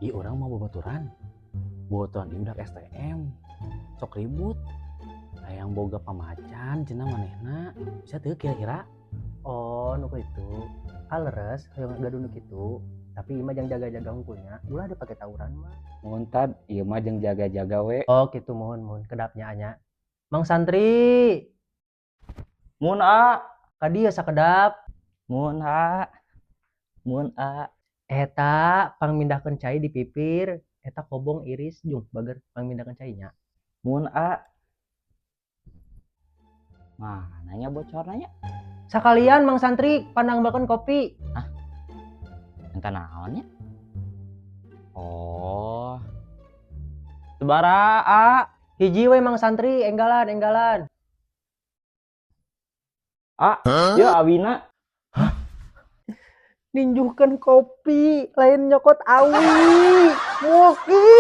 Ih, orang mau babaturan. Bobotohan ieu udah STM. Sok ribut. Hayang boga pamacan cenah manehna. Bisa teu kira-kira? Oh, nu itu. Aleres, yang gaduh nu kitu. Tapi imah jangan jaga-jaga hungkulnya. Ulah ada pakai tawuran mah. Muntad, ieu mah jeung jaga-jaga we. Oh, gitu mohon kedapnya anya. Mang Santri, Mun a, ka dieu sakedap. mun a, mun a. Eta pangmindahkeun cai di pipir. Eta kobong iris jung bager pangmindahkeun cainya. Mun a. Mananya bocornya? Sakalian Mang Santri pandangbalkeun kopi. Entah naonnya. Oh. Sebara a. Hiji we Mang Santri enggalan. A, ya awina. Ninjuhkeun kopi, lain nyokot awi. Muki.